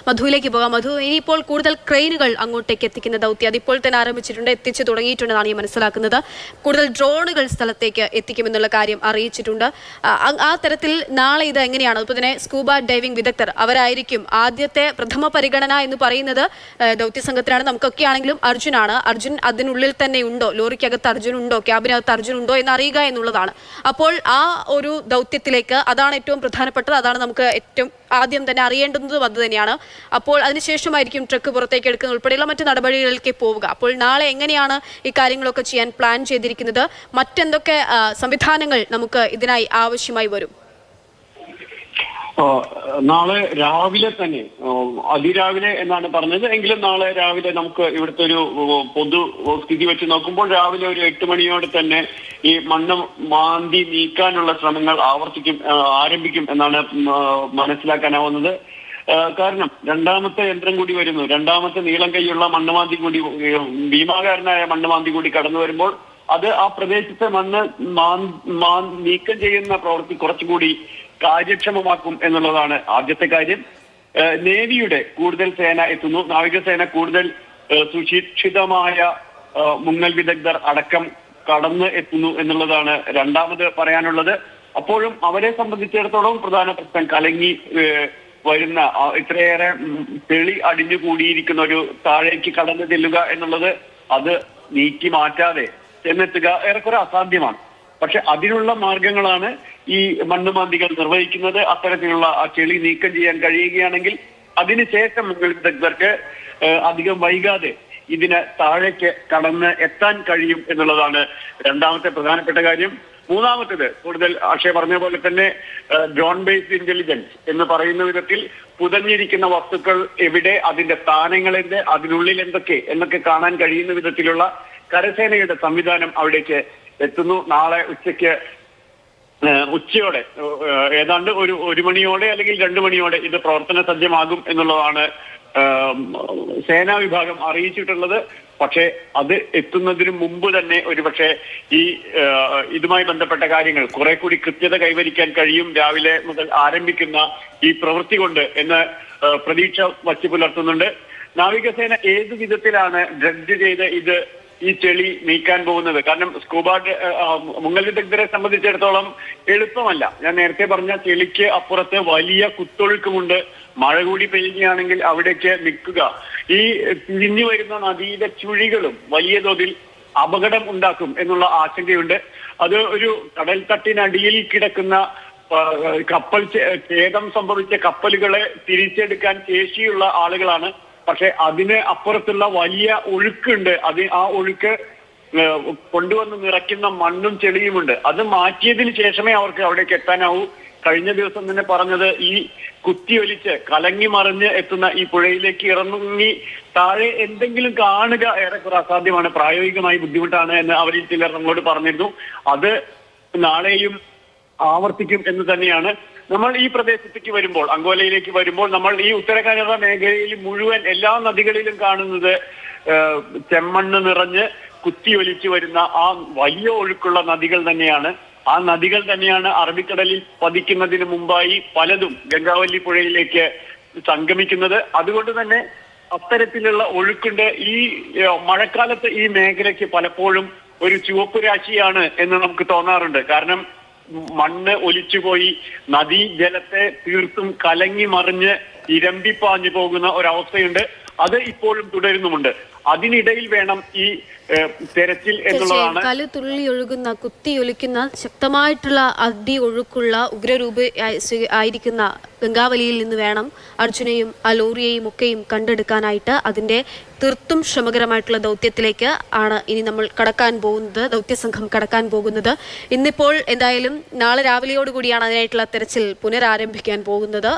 മധുവിലേക്ക് പോകാം. മധു, ഇനിയിപ്പോൾ കൂടുതൽ ക്രെയിനുകൾ അങ്ങോട്ടേക്ക് എത്തിക്കുന്ന ദൗത്യം അതിപ്പോൾ തന്നെ ആരംഭിച്ചിട്ടുണ്ട്, എത്തിച്ചു തുടങ്ങിയിട്ടുണ്ടെന്നാണ് ഈ മനസ്സിലാക്കുന്നത്. കൂടുതൽ ഡ്രോണുകൾ സ്ഥലത്തേക്ക് എത്തിക്കുമെന്നുള്ള കാര്യം അറിയിച്ചിട്ടുണ്ട്. ആ തരത്തിൽ നാളെ ഇത് എങ്ങനെയാണ്? അതുപോലെ തന്നെ സ്കൂബ ഡൈവിംഗ് വിദഗ്ധർ അവരായിരിക്കും ആദ്യത്തെ പ്രഥമ പരിഗണന എന്ന് പറയുന്നത് ദൗത്യസംഘത്തിനാണ്. നമുക്കൊക്കെ ആണെങ്കിലും അർജുൻ അതിനുള്ളിൽ തന്നെ ഉണ്ടോ, ലോറിക്കകത്ത് അർജുൻ ഉണ്ടോ, ക്യാബിനകത്ത് അർജുൻ ഉണ്ടോ എന്ന് അറിയുക എന്നുള്ളതാണ്. അപ്പോൾ ആ ഒരു ദൗത്യത്തിലേക്ക് അതാണ് ഏറ്റവും പ്രധാനപ്പെട്ടത്, അതാണ് നമുക്ക് ഏറ്റവും ആദ്യം തന്നെ അറിയേണ്ടുന്നതും അത് തന്നെയാണ്. അപ്പോൾ അതിനുശേഷമായിരിക്കും ട്രക്ക് പുറത്തേക്ക് എടുക്കുന്നത് ഉൾപ്പെടെയുള്ള മറ്റു നടപടികളിലേക്ക് പോവുക. അപ്പോൾ നാളെ എങ്ങനെയാണ് ഈ കാര്യങ്ങളൊക്കെ ചെയ്യാൻ പ്ലാൻ ചെയ്തിരിക്കുന്നത്? മറ്റെന്തൊക്കെ സംവിധാനങ്ങൾ നമുക്ക് ഇതിനായി ആവശ്യമായി വരും? നാളെ രാവിലെ തന്നെ, അതിരാവിലെ എന്നാണ് പറഞ്ഞത്, എങ്കിലും നാളെ രാവിലെ നമുക്ക് ഇവിടുത്തെ ഒരു പൊതു സ്ഥിതി വെച്ച് നോക്കുമ്പോൾ രാവിലെ ഒരു 8 മണിയോടെ തന്നെ ഈ മണ്ണ് മാന്തി നീക്കാനുള്ള ശ്രമങ്ങൾ ആരംഭിക്കും എന്നാണ് മനസ്സിലാക്കാനാവുന്നത്. കാരണം രണ്ടാമത്തെ യന്ത്രം കൂടി വരുന്നു, രണ്ടാമത്തെ നീളം കൈയുള്ള മണ്ണുമാന്തി കൂടി, ഭീമാകാരനായ മണ്ണുമാന്തി കൂടി കടന്നു വരുമ്പോൾ അത് ആ പ്രദേശത്തെ മണ്ണ് നീക്കം ചെയ്യുന്ന പ്രവൃത്തി കുറച്ചുകൂടി കാര്യക്ഷമമാക്കും എന്നുള്ളതാണ് ആദ്യത്തെ കാര്യം. നേവിയുടെ കൂടുതൽ സേന എത്തുന്നു, നാവികസേന കൂടുതൽ സുശിക്ഷിതമായ മുങ്ങൽ വിദഗ്ധർ അടക്കം കടന്ന് എത്തുന്നു എന്നുള്ളതാണ് രണ്ടാമത് പറയാനുള്ളത്. അപ്പോഴും അവരെ സംബന്ധിച്ചിടത്തോളം പ്രധാന പ്രശ്നം കലങ്ങി വരുന്ന ഇത്രയേറെ ചെളി അടിഞ്ഞു കൂടിയിരിക്കുന്ന ഒരു താഴേക്ക് കടന്നു ചെല്ലുക എന്നുള്ളത്, അത് നീക്കി മാറ്റാതെ ചെന്നെത്തുക ഏറെക്കുറെ അസാധ്യമാണ്. പക്ഷെ അതിനുള്ള മാർഗങ്ങളാണ് ഈ മണ്ണുമാന്തികൾ നിർവഹിക്കുന്നത്. അത്തരത്തിലുള്ള ആ ചെളി നീക്കം ചെയ്യാൻ കഴിയുകയാണെങ്കിൽ അതിനുശേഷം മുങ്ങൽ വിദഗ്ധർക്ക് അധികം വൈകാതെ ഇതിന് താഴേക്ക് കടന്ന് എത്താൻ കഴിയും എന്നുള്ളതാണ് രണ്ടാമത്തെ പ്രധാനപ്പെട്ട കാര്യം. മൂന്നാമത്തേത്, കൂടുതൽ അക്ഷയ് പറഞ്ഞ പോലെ തന്നെ ഡ്രോൺ ബേസ്ഡ് ഇന്റലിജൻസ് എന്ന് പറയുന്ന വിധത്തിൽ പുതഞ്ഞിരിക്കുന്ന വസ്തുക്കൾ എവിടെ, അതിന്റെ സ്ഥാനങ്ങൾ എന്ത്, അതിനുള്ളിൽ എന്നൊക്കെ കാണാൻ കഴിയുന്ന വിധത്തിലുള്ള കരസേനയുടെ സംവിധാനം അവിടേക്ക് എത്തുന്നു. നാളെ ഉച്ചയോടെ ഏതാണ്ട് ഒരു 1 മണിയോടെ അല്ലെങ്കിൽ 2 മണിയോടെ ഇത് പ്രവർത്തന സജ്ജമാകും എന്നുള്ളതാണ് സേനാ വിഭാഗം അറിയിച്ചിട്ടുള്ളത്. പക്ഷേ അത് എത്തുന്നതിന് മുമ്പ് തന്നെ ഒരുപക്ഷെ ഈ ഇതുമായി ബന്ധപ്പെട്ട കാര്യങ്ങൾ കുറെ കൂടി കൃത്യത കൈവരിക്കാൻ കഴിയും രാവിലെ മുതൽ ആരംഭിക്കുന്ന ഈ പ്രവൃത്തി കൊണ്ട് എന്ന് പ്രതീക്ഷ വച്ചു പുലർത്തുന്നുണ്ട്. നാവികസേന ഏതു വിധത്തിലാണ് ഡ്രഡ്ജ് ചെയ്ത് ഈ ചെളി നീക്കാൻ പോകുന്നത്? കാരണം മുങ്ങൽ വിദഗ്ധരെ സംബന്ധിച്ചിടത്തോളം എളുപ്പമല്ല. ഞാൻ നേരത്തെ പറഞ്ഞ ചെളിക്ക് അപ്പുറത്ത് വലിയ കുത്തൊഴുക്കുമുണ്ട്. മഴ കൂടി പെയ്യുകയാണെങ്കിൽ അവിടേക്ക് നിൽക്കുക, ഈ തിരിഞ്ഞു വരുന്ന നദിയിലെ ചുഴികളും വലിയ തോതിൽ അപകടം ഉണ്ടാക്കും എന്നുള്ള ആശങ്കയുണ്ട്. അത് ഒരു കടൽ തട്ടിനടിയിൽ കിടക്കുന്ന ഛേദം സംഭവിച്ച കപ്പലുകളെ തിരിച്ചെടുക്കാൻ ശേഷിയുള്ള ആളുകളാണ്. പക്ഷെ അതിന് അപ്പുറത്തുള്ള വലിയ ഒഴുക്കുണ്ട്. ആ ഒഴുക്ക് കൊണ്ടുവന്ന് നിറയ്ക്കുന്ന മണ്ണും ചെളിയുമുണ്ട്. അത് മാറ്റിയതിന് ശേഷമേ അവർക്ക് അവിടേക്ക് എത്താനാവൂ. കഴിഞ്ഞ ദിവസം തന്നെ പറഞ്ഞത്, ഈ കുത്തിയൊലിച്ച് കലങ്ങി മറിഞ്ഞ് എത്തുന്ന ഈ പുഴയിലേക്ക് ഇറങ്ങി താഴെ എന്തെങ്കിലും കാണുക ഏറെക്കുറെ അസാധ്യമാണ്, പ്രായോഗികമായി ബുദ്ധിമുട്ടാണ് എന്ന് അവരിൽ ചിലർ നമ്മളോട് പറഞ്ഞിരുന്നു. അത് നാളെയും ആവർത്തിക്കും എന്ന് തന്നെയാണ്. നമ്മൾ ഈ പ്രദേശത്തേക്ക് വരുമ്പോൾ, അങ്കോലയിലേക്ക് വരുമ്പോൾ, നമ്മൾ ഈ ഉത്തര കന്നഡ മേഖലയിൽ മുഴുവൻ എല്ലാ നദികളിലും കാണുന്നത് ചെമ്മണ്ണ് നിറഞ്ഞ് കുത്തിയൊലിച്ചു വരുന്ന ആ വലിയ ഒഴുക്കുള്ള നദികൾ തന്നെയാണ്. ആ നദികൾ തന്നെയാണ് അറബിക്കടലിൽ പതിക്കുന്നതിന് മുമ്പായി പലതും ഗംഗാവല്ലി പുഴയിലേക്ക് സംഗമിക്കുന്നത്. അതുകൊണ്ട് തന്നെ അത്തരത്തിലുള്ള ഒഴുക്കുണ്ട്. ഈ മഴക്കാലത്ത് ഈ മേഖലയ്ക്ക് പലപ്പോഴും ഒരു ചുവപ്പ് രാശിയാണ് എന്ന് നമുക്ക് തോന്നാറുണ്ട്. കാരണം മണ്ണ് ഒലിച്ചുപോയി നദീജലത്തെ തീർത്തും കലങ്ങി മറിഞ്ഞ് ഇരമ്പിപ്പാഞ്ഞു പോകുന്ന ഒരവസ്ഥയുണ്ട്. അത് ഇപ്പോഴും തുടരുന്നുമുണ്ട്. അതിനിടയിൽ വേണം ഈ തെരച്ചിൽ എന്നുള്ളതാണ്. കലുതുള്ളി ഒഴുകുന്ന, കുത്തിയൊലിക്കുന്ന, ശക്തമായിട്ടുള്ള അടി ഒഴുക്കുള്ള ഉഗ്രരൂപ ആയിരിക്കുന്ന ഗംഗാവലിയിൽ നിന്ന് വേണം അർജുനെയും ആ ലോറിയെയും ഒക്കെയും കണ്ടെടുക്കാനായിട്ട്. അതിന്റെ തീർത്തും ശ്രമകരമായിട്ടുള്ള ദൗത്യത്തിലേക്ക് ആണ് ഇനി നമ്മൾ കടക്കാൻ പോകുന്നത്, ദൗത്യസംഘം കടക്കാൻ പോകുന്നത്. ഇന്നിപ്പോൾ എന്തായാലും നാളെ രാവിലെയോടുകൂടിയാണ് അതിനായിട്ടുള്ള തെരച്ചിൽ പുനരാരംഭിക്കാൻ പോകുന്നത്.